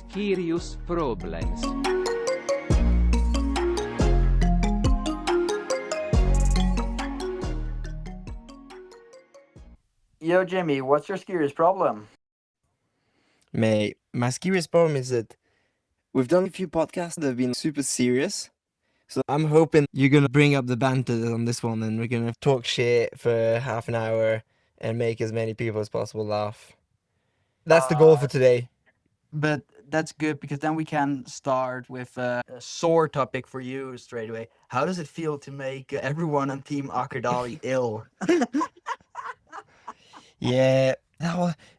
Skirious Problems. Yo, Jimmy, what's your scariest problem? Mate, my skirious problem is that we've done a few podcasts that have been super serious. So I'm hoping you're gonna bring up the banter on this one and we're gonna talk shit for half an hour and make as many people as possible laugh. That's the goal for today. But that's good because then we can start with a sore topic for you straight away. How does it feel to make everyone on Team Akerdali ill? Yeah,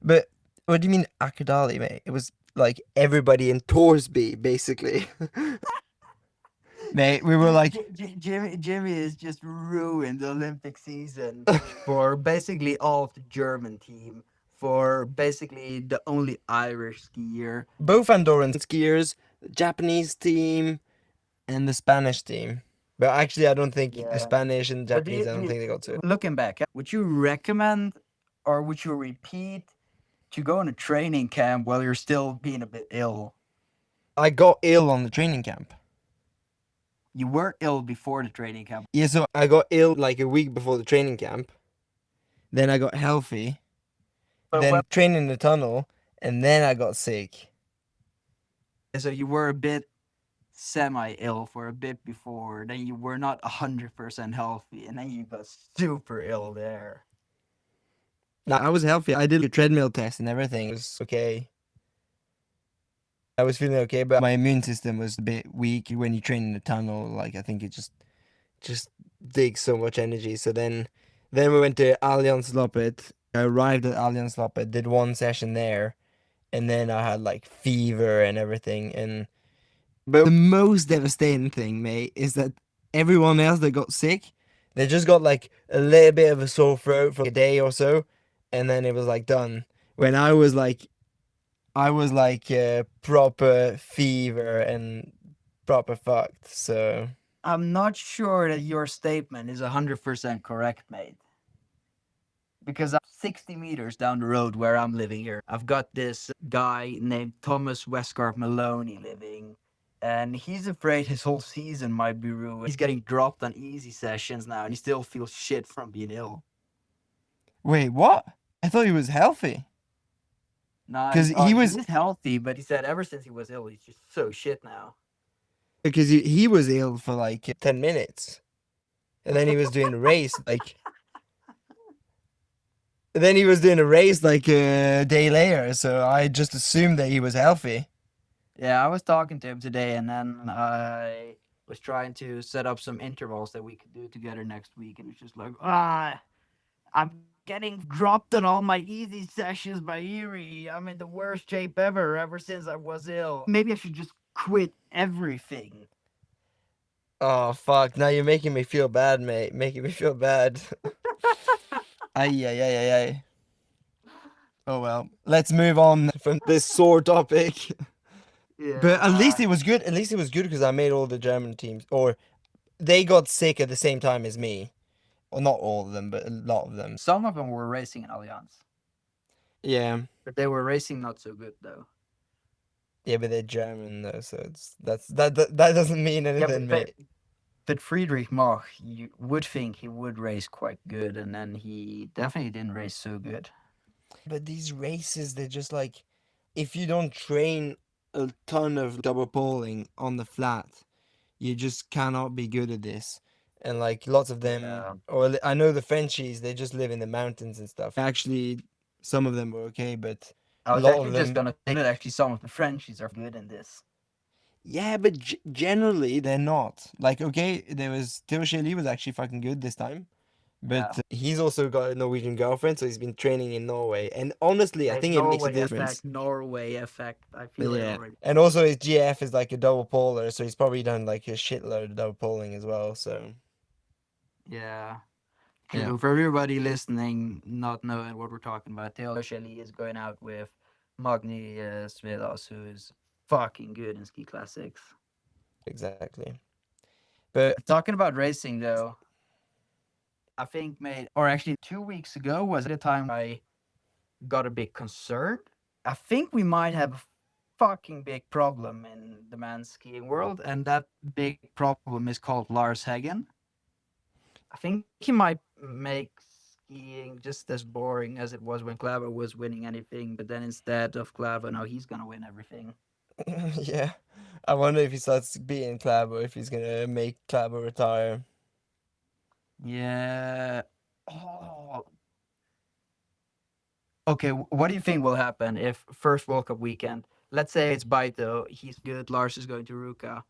but what do you mean Akadali, mate? It was like everybody in Torsby, basically. Mate, we were like, Jimmy has just ruined the Olympic season for basically all of the German team, for basically the only Irish skier. both Andorran skiers, the Japanese team, and the Spanish team. But actually, I don't think the Yeah. Spanish and But Japanese, I don't think they got to it. looking back, would you recommend or would you repeat to go on a training camp while you're still being a bit ill? I got ill on the training camp. You were ill before the training camp. Yeah, so I got ill like a week before the training camp. Then I got healthy. But Then trained in the tunnel, and then I got sick. so you were a bit semi-ill for a bit before, then you were not 100% healthy, and then you got super ill there. Now I was healthy. I did a treadmill test and everything. It was okay. I was feeling okay, but my immune system was a bit weak when you train in the tunnel. Like I think it just takes so much energy. So then we went to Allianz Loppet. I arrived at Allianz Loppet, did one session there, and then I had like fever and everything. And but the most devastating thing, mate, is that everyone else that got sick, they just got like a little bit of a sore throat for a day or so, and then it was like done. When I was like proper fever and proper fucked. So I'm not sure that your statement is 100% correct, mate. Because 60 meters down the road where I'm living here, I've got this guy named Thomas Westgarth Maloney living, and he's afraid his whole season might be ruined. He's getting dropped on easy sessions now, and he still feels shit from being ill. wait, what? I thought he was healthy. Nah, 'Cause he was he's healthy, but he said ever since he was ill, he's just so shit now. because he was ill for like 10 minutes, and then he was doing a race like. Then he was doing a race like a day later, so I just assumed that he was healthy. Yeah, I was talking to him today, and then I was trying to set up some intervals that we could do together next week, and it's just like, I'm getting dropped on all my easy sessions by Erie. I'm in the worst shape ever since I was ill. Maybe I should just quit everything. Oh fuck! Now you're making me feel bad, mate. Making me feel bad. Ay ay ay ay ay. Oh well. Let's move on from this sore topic. But at least it was good. At least it was good because I made all the German teams, or they got sick at the same time as me. Well, not all of them, but a lot of them. Some of them were racing in Allianz, Yeah, but they were racing not so good though. yeah, but they're German though, so that doesn't mean anything, mate. But Friedrich Mach, you would think he would race quite good, and then he definitely didn't race so good. But these races, they're just like, if you don't train a ton of double poling on the flat, you just cannot be good at this. And like lots of them, Yeah. or I know the Frenchies, they just live in the mountains and stuff. Actually, some of them were okay, but I a was lot actually of just them, gonna say that actually some of the Frenchies are good in this. yeah, but generally they're not. Like, okay, there was Theo Shelley was actually fucking good this time. But Yeah. he's also got a Norwegian girlfriend, so he's been training in Norway. And honestly, I think it makes a difference. Norway effect. I feel it Yeah. already. And also his GF is like a double polar, so he's probably done like a shitload of double poling as well. So Yeah. yeah, So for everybody listening, not knowing what we're talking about, Theo Shelley is going out with Magni Svedas, who is fucking good in ski classics. exactly. But Talking about racing though, I think, mate, or actually 2 weeks ago was the time I got a bit concerned. I think we might have fucking big problem in the men's skiing world, and that big problem is called Lars Hagen. I think he might make skiing just as boring as it was when Clavo was winning anything, but then instead of Clavo, now he's gonna win everything. Yeah. I wonder if he starts beating Clavo, if he's gonna make Clavo retire. Yeah. Oh. Okay, what do you think will happen if first World Cup weekend, let's say it's Baito, he's good, Lars is going to Ruka,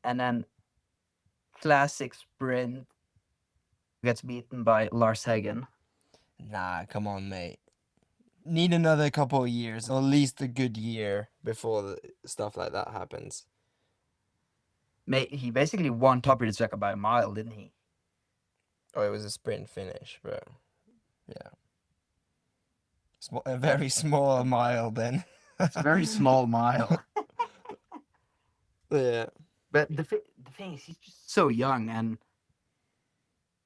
and then classic sprint gets beaten by Lars Hagen. Nah, come on, mate. Need another couple of years, or at least a good year before stuff like that happens. He basically won Top Tzeka by a mile, didn't he? Oh, it was a sprint finish, but yeah. A very small mile then. It's a very small mile. Yeah. But the thing is, he's just so young, and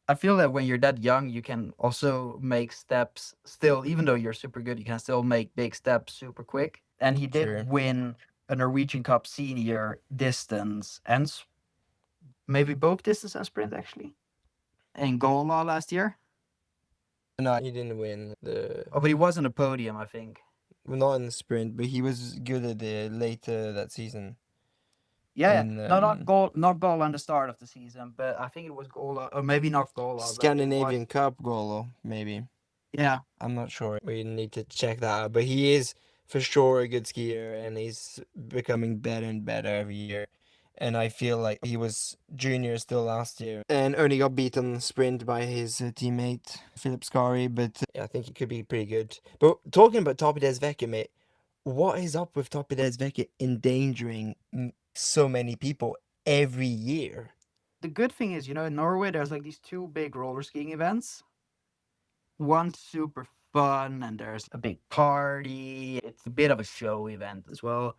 I feel that when you're that young, you can also make steps still, even though you're super good, you can still make big steps super quick. And he did Sure. win a Norwegian Cup senior distance and maybe both distance and sprint actually in Gola last year. No, he didn't win the. Oh, but he was on the podium, I think. Well, not in the sprint, but he was good at the later that season. Yeah, yeah. In No, not Gola on the start of the season, but I think it was Gola, or maybe not Gola. But Scandinavian Cup goal, maybe. Yeah, I'm not sure. We need to check that out. But he is for sure a good skier, and he's becoming better and better every year. And I feel like he was junior still last year and only got beaten sprint by his teammate Philip Skari. But yeah, I think he could be pretty good. But talking about Topi Desveke, mate, what is up with Topi Desveke endangering so many people every year? the good thing is, in Norway, there's like these two big roller skiing events. One's super fun, and there's a big party. It's a bit of a show event as well.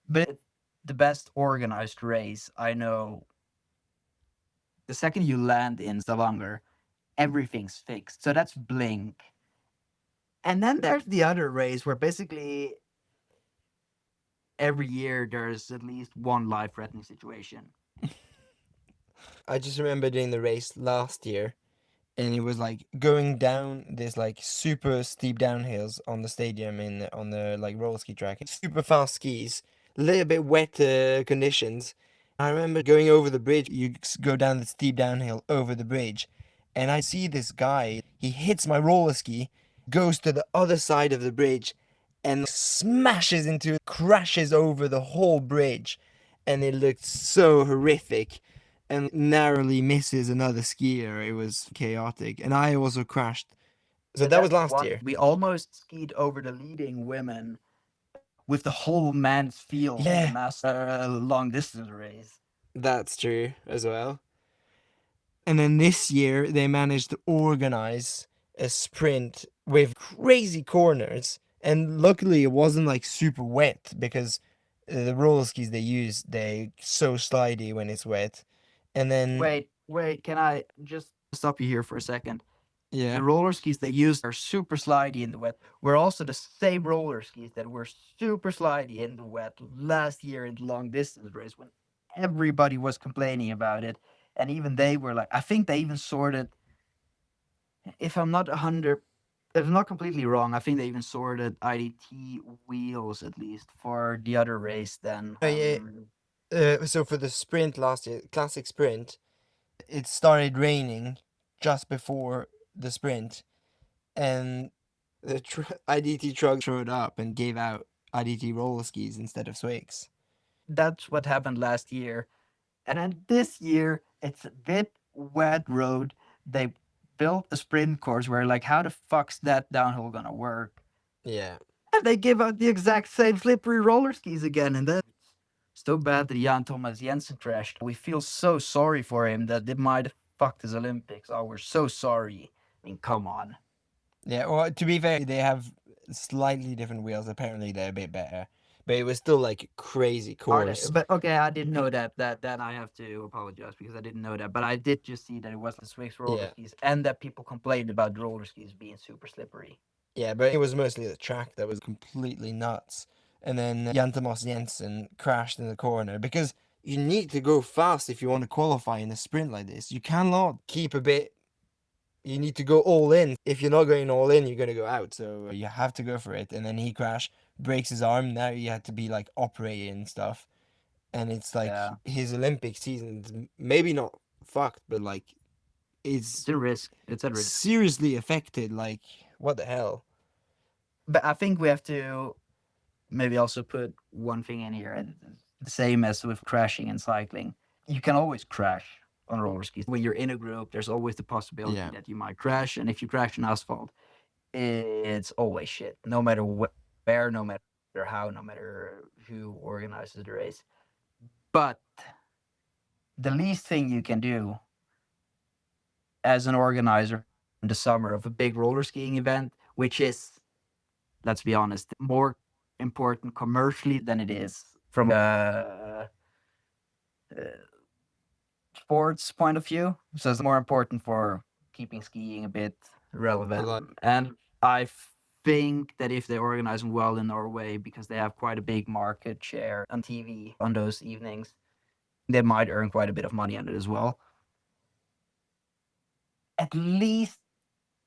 But it's the best organized race I know. The second you land in Stavanger, everything's fixed. So that's Blink. And then there's the other race where basically every year there's at least one life threatening situation. I just remember doing the race last year, and it was like going down this like super steep downhills on the stadium on the like roller ski track. Super fast skis, a little bit wet conditions. I remember going over the bridge. You go down the steep downhill over the bridge, and I see this guy. He hits my roller ski, goes to the other side of the bridge, and smashes into, crashes over the whole bridge, and it looked so horrific and narrowly misses another skier. It was chaotic. And I also crashed. So that was last year. We almost skied over the leading women with the whole men's field in the master long distance race. That's true as well. And then this year they managed to organize a sprint with crazy corners. And luckily it wasn't like super wet because the roller skis they use, they so slidey when it's wet. And then Wait, can I just stop you here for a second? yeah. The roller skis they use are super slidey in the wet. Were also the same roller skis that were super slidey in the wet last year in the long distance race when everybody was complaining about it. And even they were like, I think they even sorted, if I'm not 100, if I'm not completely wrong, I think they even sorted IDT wheels at least for the other race then. Oh, yeah. So for the sprint last year, classic sprint, it started raining just before the sprint, and the IDT truck showed up and gave out IDT roller skis instead of Swigs. That's what happened last year. And then this year, it's a bit wet road. They built a sprint course where, like, how the fuck's that downhill gonna work? Yeah. And they give out the exact same slippery roller skis again. And then it's so bad that Jan Thomas Jensen crashed. We feel so sorry for him that it might have fucked his Olympics. Oh, we're so sorry. I mean, come on. Yeah, well, to be fair, they have slightly different wheels. Apparently, they're a bit better, but it was still like crazy course. But okay, I didn't know that. Then I have to apologize because I didn't know that. But I did just see that it was the Swiss roller skis, and that people complained about roller skis being super slippery. Yeah, but it was mostly the track that was completely nuts. and then Jan Thomas Jensen crashed in the corner because you need to go fast if you want to qualify in a sprint like this. You cannot keep a bit. You need to go all in. If you're not going all in, you're going to go out. So you have to go for it. And then he crashed, breaks his arm. Now you have to be like operating and stuff. And it's like Yeah. his Olympic season is maybe not fucked, but like It's it's a risk. It's a risk. seriously affected. Like, what the hell? But I think we have to maybe also put one thing in here. And the same as with crashing and cycling. You can always crash on roller skis. When you're in a group, there's always the possibility Yeah. that you might crash. And if you crash on asphalt, it's always shit. No matter where, no matter how, no matter who organizes the race. But the least thing you can do as an organizer in the summer of a big roller skiing event, which is, let's be honest, more important commercially than it is from a sports point of view. So it's more important for keeping skiing a bit relevant. And I think that if they organize them well in Norway, because they have quite a big market share on TV on those evenings, they might earn quite a bit of money on it as well. At least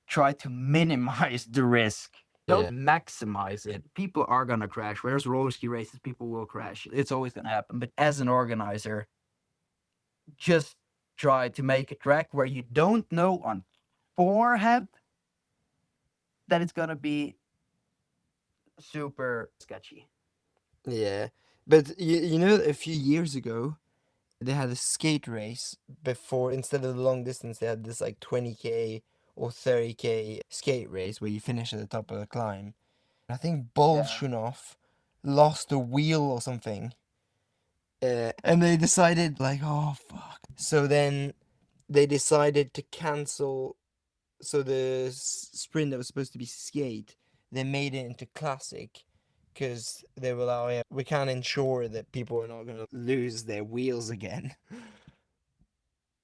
try to minimize the risk. Don't maximize it. People are gonna crash. Whereas roller ski races, people will crash. It's always gonna happen. But as an organizer, just try to make a track where you don't know on forehand that it's gonna be super sketchy. Yeah. But you know, a few years ago, they had a skate race before, instead of the long distance, they had this like 20K or 30K skate race where you finish at the top of the climb. I think Bolshunov lost a wheel or something. And they decided, like, oh, fuck. So then they decided to cancel. So the sprint that was supposed to be skate, they made it into classic because they were like, oh, yeah, we can't ensure that people are not going to lose their wheels again.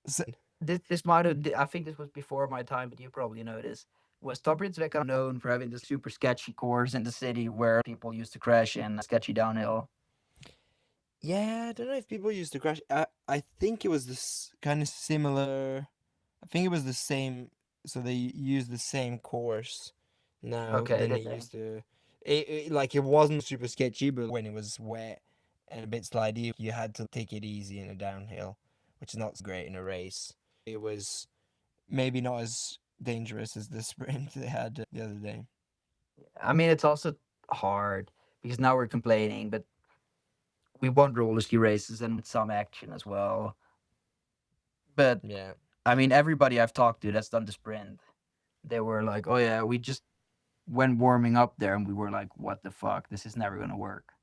So, This might have, I think this was before my time, but you probably know this. Was Tobridsveka known for having the super sketchy course in the city where people used to crash in sketchy downhill? yeah, I don't know if people used to crash. I think it was this kind of similar. I think it was the same. So they used the same course now Okay, than did they they? used to. Like it wasn't super sketchy, but when it was wet and a bit slidey, you had to take it easy in a downhill, which is not great in a race. It was maybe not as dangerous as the sprint they had the other day. I mean, it's also hard because now we're complaining, but we want roller ski races and some action as well. But Yeah. I mean, everybody I've talked to that's done the sprint, they were like, "Oh yeah, we just went warming up there, and we were like, what the fuck? This is never gonna work."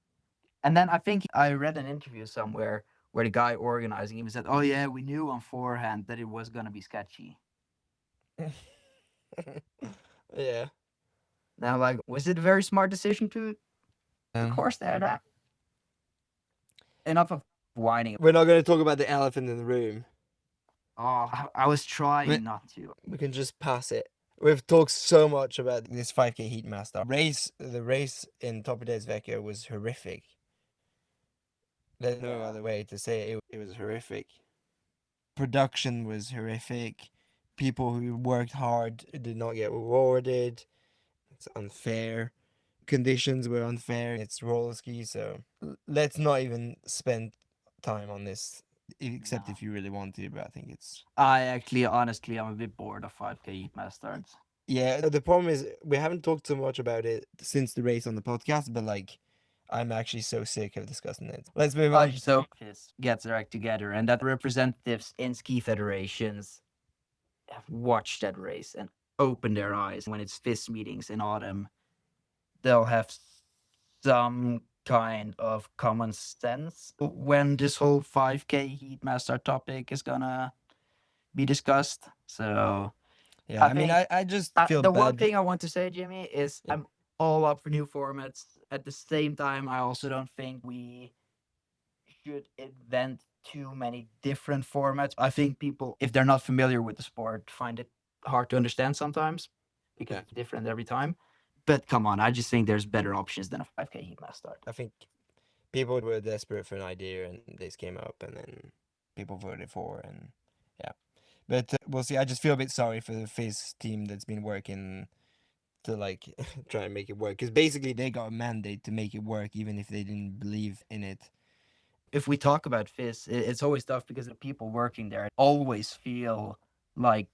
And then I think I read an interview somewhere where the guy organizing even said, "Oh yeah, we knew on forehand that it was gonna be sketchy." Yeah. Now, like, was it a very smart decision to, of course, that? Enough of whining. We're not going to talk about the elephant in the room. Oh, I was trying not to. We can just pass it. We've talked so much about this 5K Heatmaster race. The race in Toppidesvecka was horrific. There's no other way to say it. It was horrific. Production was horrific. People who worked hard did not get rewarded. It's unfair. Conditions were unfair. It's roller ski, so let's not even spend time on this, except if you really want to. But I think it's I actually, honestly, I'm a bit bored of 5K Heat Masters. yeah. The problem is we haven't talked so much about it since the race on the podcast, but like I'm actually so sick of discussing it. Let's move on. So this gets their act together, and that representatives in ski federations have watched that race and opened their eyes. When it's FIS meetings in autumn, they'll have some kind of common sense when this whole 5K Heatmaster topic is gonna be discussed. So Yeah, I mean, I just feel the bad. one thing I want to say, Jimmy, is I'm all up for new formats. At the same time, I also don't think we should invent too many different formats. I think people, if they're not familiar with the sport, find it hard to understand sometimes because it's different every time. But come on, I just think there's better options than a 5K heat mass start. I think people were desperate for an idea, and this came up, and then people voted for, and yeah. But we'll see. I just feel a bit sorry for the Fizz team that's been working to like try and make it work, because basically they got a mandate to make it work, even if they didn't believe in it. If we talk about Fizz, it's always tough because the people working there always feel like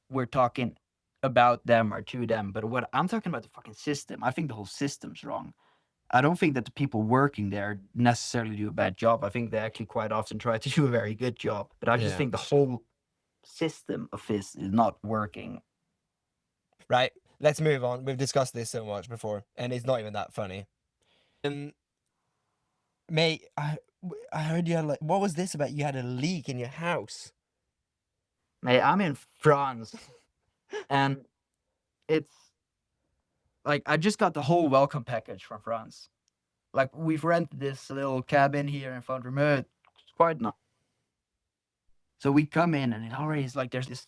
we're talking about them or to them. But what I'm talking about the fucking system. I think the whole system's wrong. I don't think that the people working there necessarily do a bad job. I think they actually quite often try to do a very good job. But I just Yeah. think the whole system of Fizz is not working. Right. Let's move on. We've discussed this so much before, and it's not even that funny. Mate, I heard you had like, what was this about? You had a leak in your house. Mate, I'm in France and it's like I just got the whole welcome package from France. Like we've rented this little cabin here in Fondremeux. It's quite nice. So we come in and it already is like there's this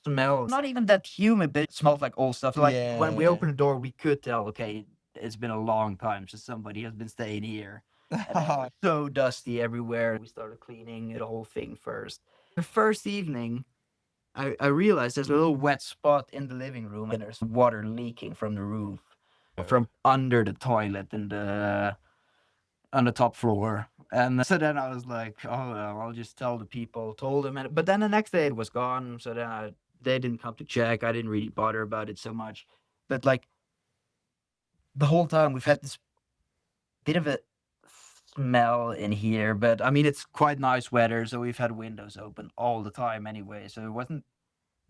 smell. Not even that humid, but it smells like old stuff. So like when we Yeah. opened the door, we could tell, okay, it's been a long time since somebody has been staying here. And it was so dusty everywhere. We started cleaning the whole thing first. The first evening, I realized there's a little wet spot in the living room and there's water leaking from the roof, from under the toilet in the on the top floor. And so then I was like, oh, well, I'll just tell the people, told them. But then the next day it was gone. So then they didn't come to check. I didn't really bother about it so much. But like the whole time we've had this bit of a smell in here. But I mean, it's quite nice weather. So we've had windows open all the time anyway. So it wasn't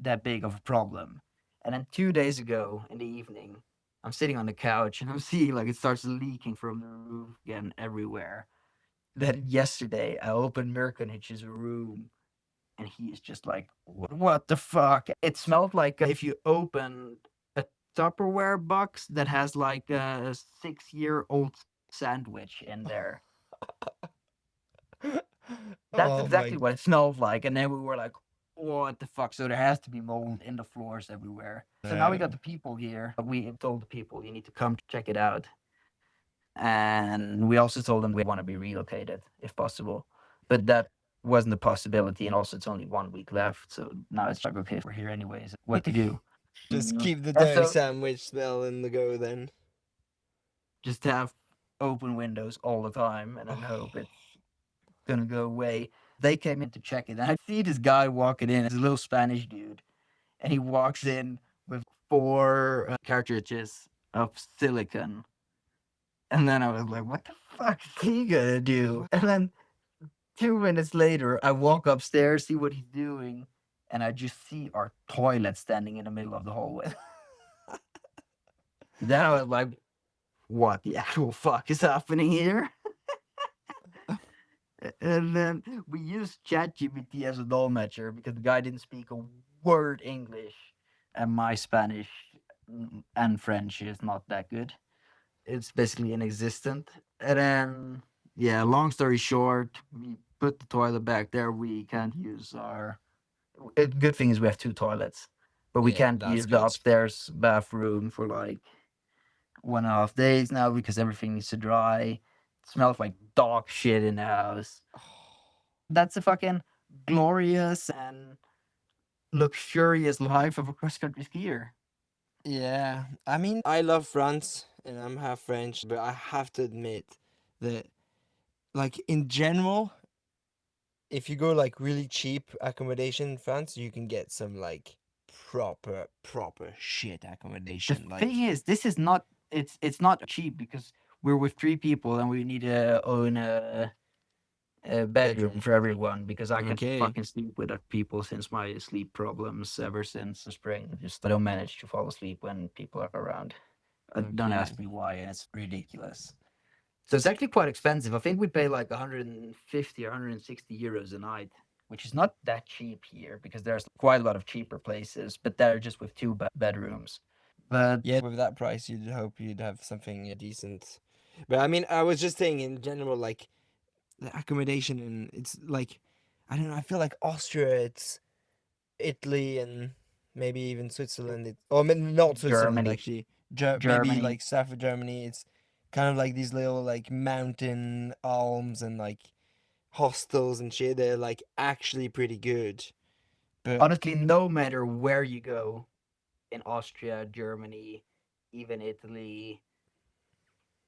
that big of a problem. And then 2 days ago in the evening, I'm sitting on the couch and I'm seeing like it starts leaking from the roof again everywhere. Then yesterday I opened Mirkonich's room and he is just like, what the fuck? It smelled like if you opened a Tupperware box that has like a 6-year-old sandwich in there. That's Oh exactly my. what it smelled like. And then we were like, what the fuck? So there has to be mold in the floors everywhere. So now we got the people here. We told the people you need to come check it out. And we also told them we want to be relocated if possible. But that wasn't a possibility. And also, it's only 1 week left. So now it's like, okay, we're here anyways. What to do? Just keep the And dirty so sandwich smell in the go then. just have open windows all the time and then hope it's gonna go away. They came in to check it. And I see this guy walking in. It's a little Spanish dude. And he walks in with 4 cartridges of silicon. And then I was like, what the fuck is he gonna do? And then 2 minutes later, I walk upstairs, see what he's doing, and I just see our toilet standing in the middle of the hallway. Then I was like, what the actual fuck is happening here? And then we used ChatGPT as a dolmetcher because the guy didn't speak a word English, and my Spanish and French is not that good. It's basically inexistent. And then, yeah, long story short, we put the toilet back there. We can't use our. Good thing is we have 2 toilets, but we Yeah, can't that's use the good. upstairs bathroom for like 1.5 days now because everything needs to dry. It smells like dog shit in the house. That's a fucking glorious and luxurious life of a cross country skier. Yeah, I mean, I love France and I'm half French, but I have to admit that, like, in general, if you go like really cheap accommodation in France, you can get some like proper shit The accommodation. Like, thing is, this is not. It's not cheap because we're with 3 people and we need to own a bedroom for everyone because I can't Okay. fucking sleep with other people since my sleep problems ever since the spring. Just I don't manage to fall asleep when people are around. Don't Okay. ask me why, and it's ridiculous. So it's actually quite expensive. I think we pay like 150 or 160 euros a night, which is not that cheap here because there's quite a lot of cheaper places, but they're just with 2 bedrooms. But Yeah, with that price, you'd hope you'd have something decent. But I mean, I was just saying in general, like the accommodation, and it's like, I don't know. I feel like Austria, it's Italy, and maybe even Switzerland. Or not Switzerland Germany, actually. maybe Germany. like south of Germany. It's kind of like these little like mountain alms and like hostels and shit. They're like actually pretty good. But Honestly, no matter where you go in Austria, Germany, even Italy,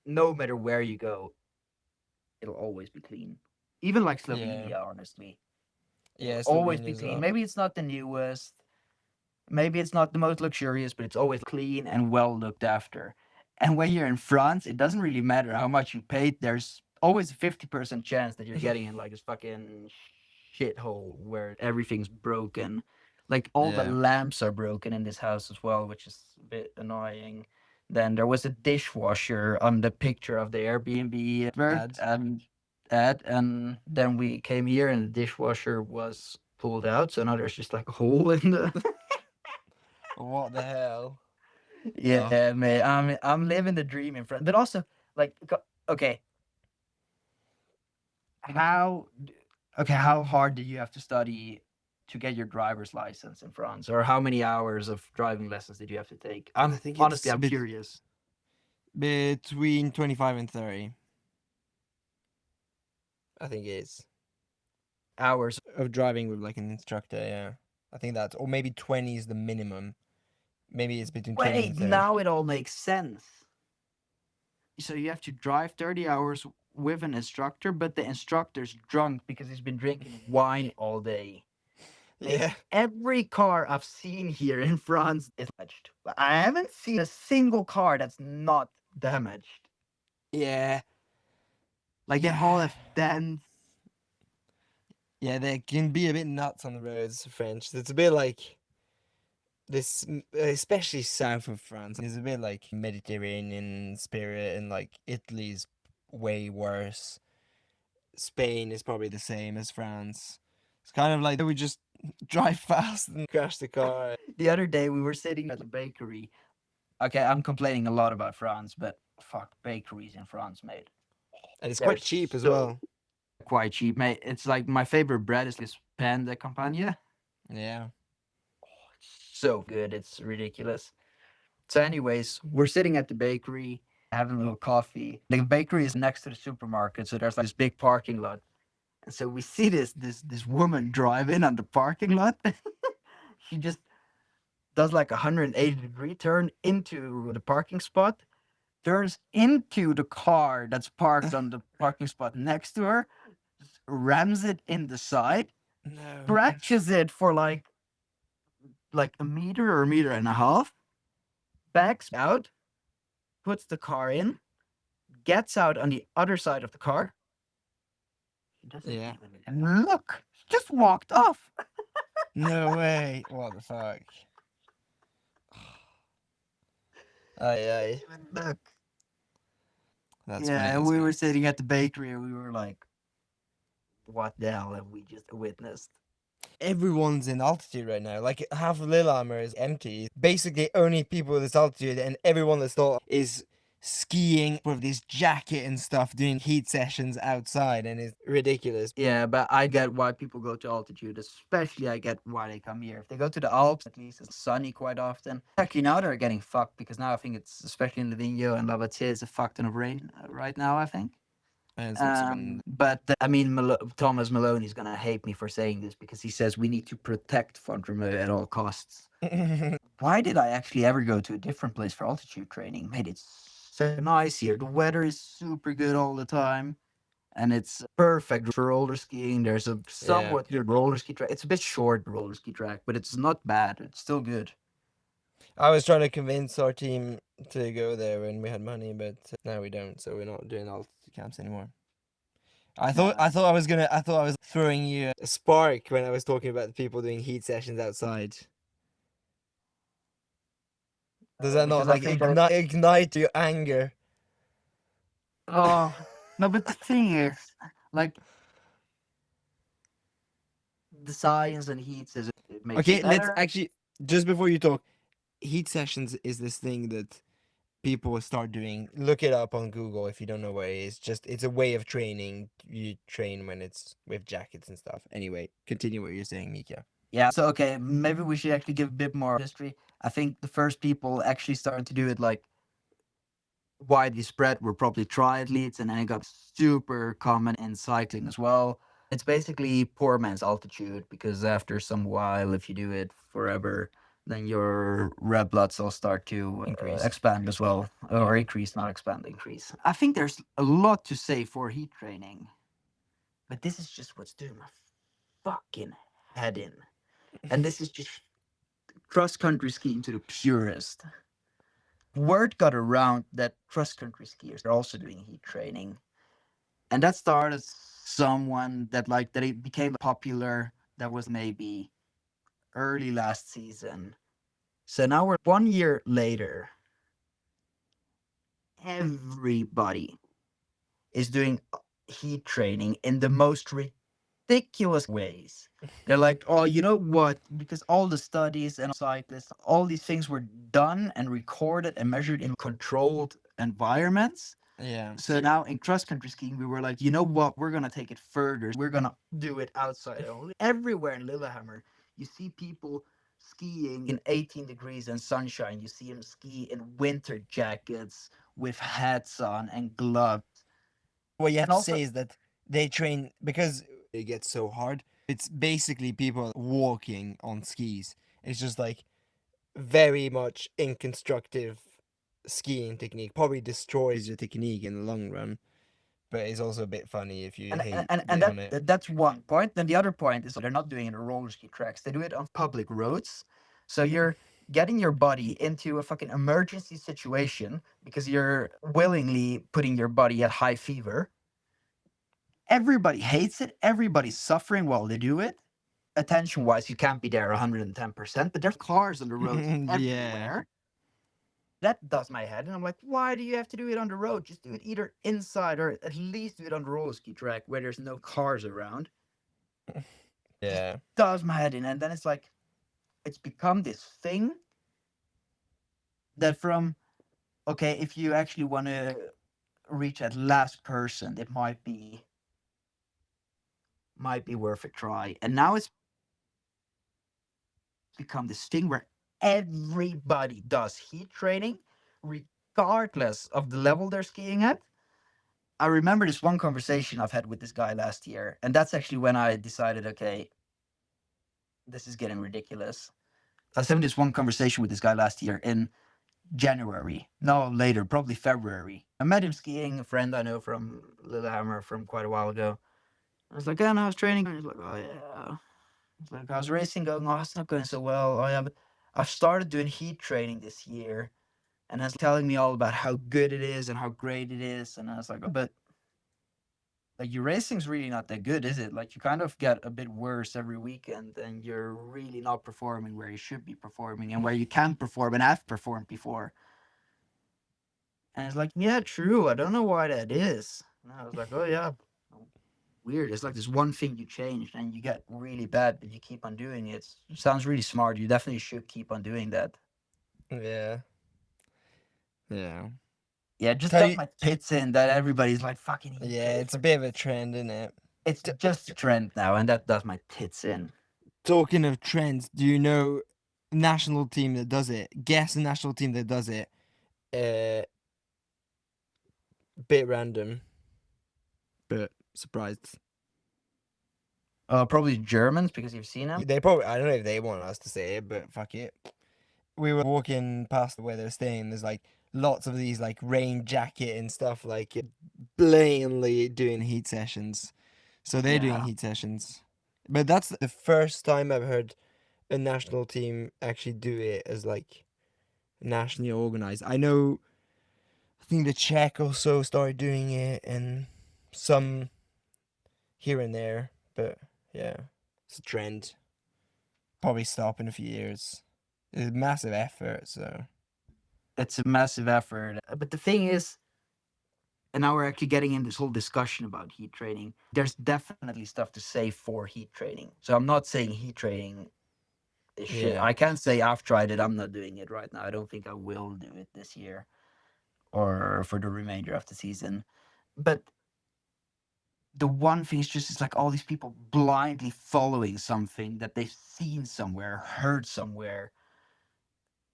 no matter where you go, it'll always be clean. Even like yeah, Slovenia, honestly, it'll yeah, always Slovenia be as clean. well. Maybe it's not the newest, maybe it's not the most luxurious, but it's always clean and well looked after. And when you're in France, it doesn't really matter how much you paid. There's always a 50% chance that you're getting in like this fucking shithole where everything's broken. Like all the Yeah, lamps are broken in this house as well, which is a bit annoying. Then there was a dishwasher on the picture of the Airbnb advert ads. and then we came here and the dishwasher was pulled out, so now there's just like a hole in the What the hell? Oh, Yeah, man. I'm living the dream in front. But also, like, okay, how how hard did you have to study to get your driver's license in France, or how many hours of driving lessons did you have to take? I I'm think honestly, it's I'm curious. between 25 and 30. I think it is Hours. of driving with like an instructor. Yeah, I think that's, or maybe 20 is the minimum. Maybe it's between 20 and Wait, 30. now it all makes sense. So you have to drive 30 hours with an instructor, but the instructor's drunk because he's been drinking wine all day. Mate, Yeah, every car I've seen here in France is damaged. I haven't seen a single car that's not damaged. yeah, Like they all yeah. have dents. Yeah, they can be a bit nuts on the roads, French. It's a bit like this, especially south of France. It's a bit like Mediterranean spirit, and like Italy's way worse. Spain is probably the same as France. It's kind of like we just drive fast and crash the car. The other day we were sitting at the bakery. Okay, I'm complaining a lot about France, but fuck bakeries in France, mate. And it's They're quite cheap as so well. quite cheap, mate. It's like my favorite bread is this pain de campagne. Yeah. So good, it's ridiculous. So, anyways, we're sitting at the bakery having a little coffee. The bakery is next to the supermarket, so there's like this big parking lot. And so we see this woman drive in on the parking lot. She just does like a 180-degree turn into the parking spot, turns into the car that's parked on the parking spot next to her, rams it in the side, No. scratches it for like a meter or a meter and a half, backs out, puts the car in, gets out on the other side of the car. She doesn't Yeah. even look. She just walked off. No way. What the fuck? Aye, aye. Even look. That's Yeah, funny and as we well. were sitting at the bakery and we were like, what the hell have we just witnessed? Everyone's in altitude right now. Like half of Lillehammer is empty. Basically, only people at this altitude, and everyone that's thought is skiing with this jacket and stuff, doing heat sessions outside, and it's ridiculous. Yeah, but I get why people go to altitude, especially I get why they come here. If they go to the Alps, at least it's sunny quite often. Actually, now they're getting fucked because now I think it's, especially in Livigno and Lavatier, it's a fuck ton of rain right now, I think. And it's also been But I mean, Thomas Maloney's gonna hate me for saying this because he says we need to protect Font-Romeu at all costs. Why did I actually ever go to a different place for altitude training? Mate, it's so nice here. The weather is super good all the time, and it's perfect for roller skiing. There's a yeah. somewhat good roller ski track. It's a bit short roller ski track, but it's not bad. It's still good. I was trying to convince our team to go there when we had money, but now we don't, so we're not doing altitude camps anymore. I thought I was throwing you a spark when I was talking about the people doing heat sessions outside. Does that not Because I like think that. ignite your anger? Oh no, but the thing is, like the science and heat says it makes you Okay, let's better. actually, just before you talk, heat sessions is this thing that people start doing. Look it up on Google if you don't know what it is. Just it's a way of training. You train when it's with jackets and stuff. Anyway, continue what you're saying, Mika. Yeah. So okay, maybe we should actually give a bit more history. I think the first people actually started to do it like widely spread were probably triathletes, and then it got super common in cycling as well. It's basically poor man's altitude because after some while, if you do it forever, then your red blood cells start to Increase. expand as well, or increase, not expand, increase. I think there's a lot to say for heat training, but this is just what's doing my fucking head in. And this is just cross country skiing to the purest. Word got around that cross country skiers are also doing heat training, and that started someone that it became popular. That was maybe early last season. So now we're 1 year later. Everybody is doing heat training in the most ridiculous ways. They're like, oh, you know what? Because all the studies and cyclists, all these things were done and recorded and measured in controlled environments. Yeah. So now in cross country skiing, we were like, you know what? We're gonna take it further. We're gonna do it outside only. Everywhere in Lillehammer, you see people skiing in 18 degrees and sunshine. You see them ski in winter jackets with hats on and gloves. What you have And to also, say is that they train because it gets so hard. It's basically people walking on skis. It's just like very much inconstructive skiing technique. Probably destroys your technique in the long run, but it's also a bit funny if you and hate and it on it. that's one point. Then the other point is they're not doing it on roller ski tracks. They do it on public roads. So you're getting your body into a fucking emergency situation because you're willingly putting your body at high fever. Everybody hates it. Everybody's suffering while they do it. Attention wise, you can't be there 110%, but there's cars on the roads Yeah. everywhere. That does my head. And I'm like, why do you have to do it on the road? Just do it either inside or at least do it on the roller ski track where there's no cars around. Just Yeah. does my head in. And then it's like, it's become this thing that from, okay, if you actually want to reach that last person, it might be worth a try. And now it's become this thing where everybody does heat training, regardless of the level they're skiing at. I remember this one conversation I've had with this guy last year, and that's actually when I decided, okay, this is getting ridiculous. I was having this one conversation with this guy last year in January. No, later, probably February. I met him skiing, a friend I know from Lillehammer from quite a while ago. I was like, yeah, no, I was training. And he's like, oh, yeah. It's like, I was racing, going, oh, it's not going so well. Oh, yeah, but I've started doing heat training this year. And he's telling me all about how good it is and how great it is. And I was like, oh, but like your racing's really not that good, is it? Like you kind of get a bit worse every weekend and you're really not performing where you should be performing and where you can perform and have performed before. And it's like, yeah, true. I don't know why that is. And I was like, oh yeah, weird. It's like this one thing you changed and you get really bad, but you keep on doing it. It sounds really smart. You definitely should keep on doing that. Yeah. Yeah. Yeah, just Tell does you, my tits in that everybody's like fucking heat yeah, training. it's a bit of a trend, isn't it? It's just a trend now, and that does my tits in. Talking of trends, do you know national team that does it? Guess the national team that does it. Uh, Bit random, but surprised. Probably Germans because you've seen them. They probably, I don't know if they want us to say it, but fuck it. We were walking past where they're staying. There's like lots of these like rain jacket and stuff, like blatantly doing heat sessions. So they're doing Yeah. heat sessions. But that's the first time I've heard a national team actually do it as like nationally organized. I know, I think the Czech also started doing it and some here and there, but yeah, it's a trend. Probably stop in a few years. It's a massive effort, so It's a massive effort. But the thing is, and now we're actually getting in this whole discussion about heat training. There's definitely stuff to say for heat training. So I'm not saying heat training is shit. yeah. I can't say I've tried it. I'm not doing it right now. I don't think I will do it this year or for the remainder of the season. But the one thing is just it's like all these people blindly following something that they've seen somewhere, heard somewhere.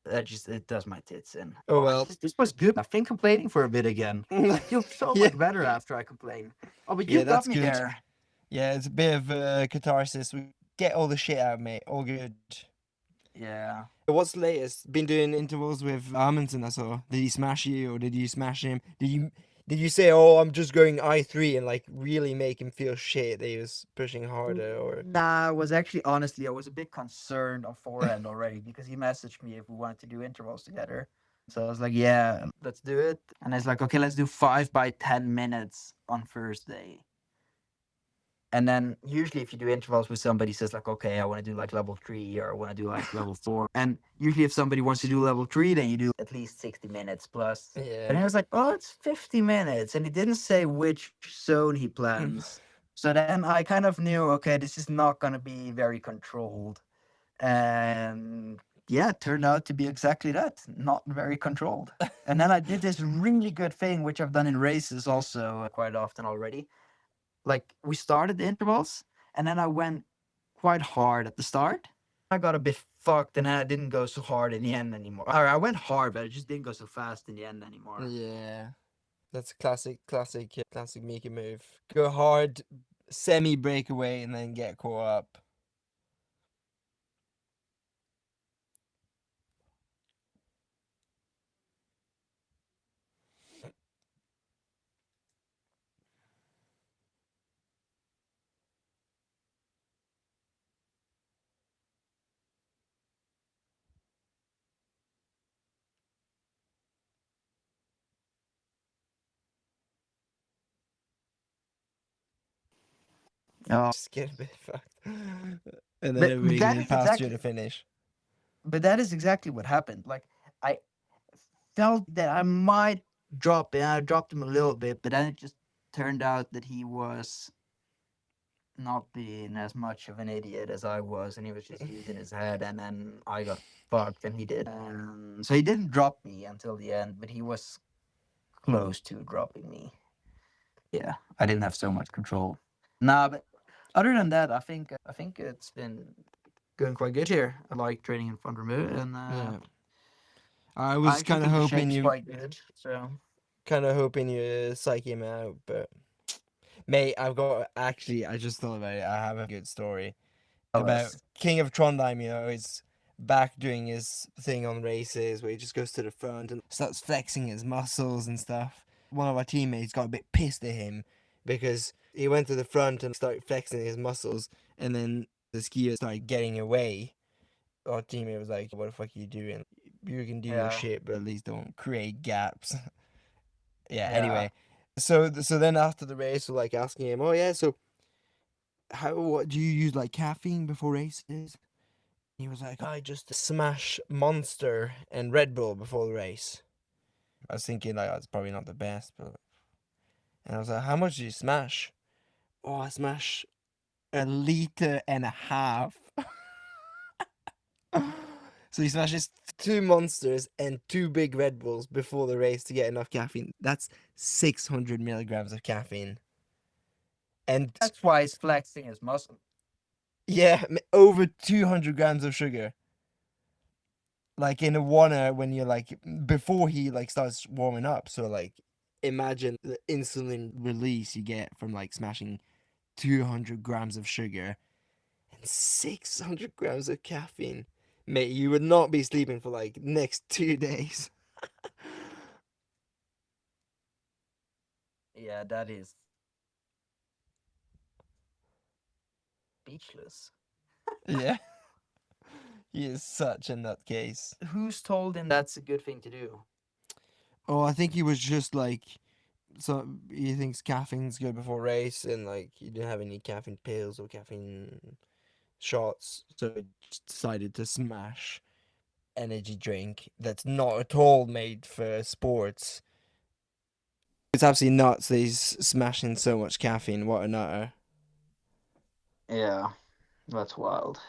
That just it does my tits in. Oh well. This was good. I've been complaining for a bit again. I feel so Yeah. much better after I complain. Oh, but Yeah, you got that's me good. there. Yeah, it's a bit of catharsis. We get all the shit out, mate. All good. Yeah. What's the latest? Been doing intervals with Amundsen, I saw. Did he smash you or did you smash him? Did you say, oh, I'm just going I3 and like really make him feel shit that he was pushing harder or Nah, I was actually honestly I was a bit concerned on forehand already because he messaged me if we wanted to do intervals together. So I was like, yeah, let's do it. And it's like, okay, let's do 5 by 10 minutes on Thursday. And then usually if you do intervals with somebody says like, okay, I want to do like level 3 or I want to do like level 4. And usually if somebody wants to do level 3, then you do at least 60 minutes plus. yeah. And I was like, oh, it's 50 minutes. And he didn't say which zone he plans. So then I kind of knew, okay, this is not going to be very controlled. And yeah, it turned out to be exactly that, not very controlled. And then I did this really good thing, which I've done in races also quite often already. Like we started the intervals, and then I went quite hard at the start. I got a bit fucked, and then I didn't go so hard in the end anymore. Or I went hard, but I just didn't go so fast in the end anymore. Yeah. That's a classic Mika move. Go hard, semi breakaway, and then get caught up. Oh, Just get a bit fucked. And then but everybody that getting is past you exactly, to finish. but that is exactly what happened. Like I felt that I might drop it. I dropped him a little bit, but then it just turned out that he was not being as much of an idiot as I was, and he was just using his head, and then I got fucked, and he did. So he didn't drop me until the end, but he was close to dropping me. Yeah, I didn't have so much control. Nah, but other than that, I think it's been going quite good here. I like training in front remote, and Yeah. I I was actually kind of think the hoping shape's you, quite good. So psych him out, but mate, I just thought about it. I have a good story tell about us. King of Trondheim. He's back doing his thing on races where he just goes to the front and starts flexing his muscles and stuff. One of our teammates got a bit pissed at him because he went to the front and started flexing his muscles, and then the skier started getting away. Our teammate was like, "What the fuck are you doing? You can do your Yeah, shit, but at least don't create gaps." Yeah. yeah. Anyway, so then after the race, we're like asking him, "Oh yeah, so what do you use like caffeine before races?" He was like, "I just smash Monster and Red Bull before the race." I was thinking like that's probably not the best, but and I was like, "How much do you smash?" "Oh, I smash 1.5 liters." So he smashes two Monsters and two big Red Bulls before the race to get enough caffeine. That's 600 milligrams of caffeine. And That's why he's flexing his muscle. yeah, over 200 grams of sugar. Like in a water when you're like before he like starts warming up. So like imagine the insulin release you get from like smashing 200 grams of sugar and 600 grams of caffeine. Mate, you would not be sleeping for like next 2 days. Yeah, that is speechless. Yeah, he is such a nutcase. Who's told him that's a good thing to do? Oh, I think he was just like so he thinks caffeine's good before race and like he didn't have any caffeine pills or caffeine shots, so he just decided to smash energy drink that's not at all made for sports. It's absolutely nuts that he's smashing so much caffeine. What a nutter. Yeah, that's wild.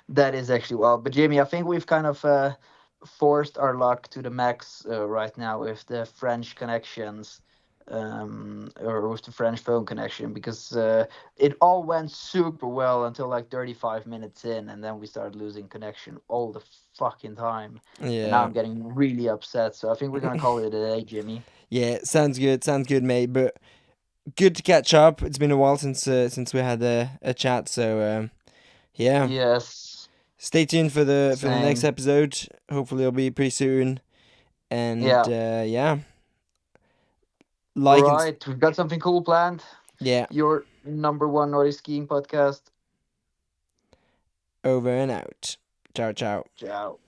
That is actually wild. But Jamie, I think we've kind of forced our luck to the max right now with the French connections. or with the French phone connection, because it all went super well until like 35 minutes in, and then we started losing connection all the fucking time. And now Yeah. I'm getting really upset. So I think we're gonna call it a day, Jimmy. Yeah, sounds good. Sounds good, mate. But good to catch up. It's been a while since we had a chat. So yeah, Yes, stay tuned for the next same. episode. Hopefully, it'll be pretty soon. And Yeah. yeah, All like and right, we've got something cool planned. yeah, Your number one Nordic skiing podcast. over and out. Ciao, ciao. Ciao.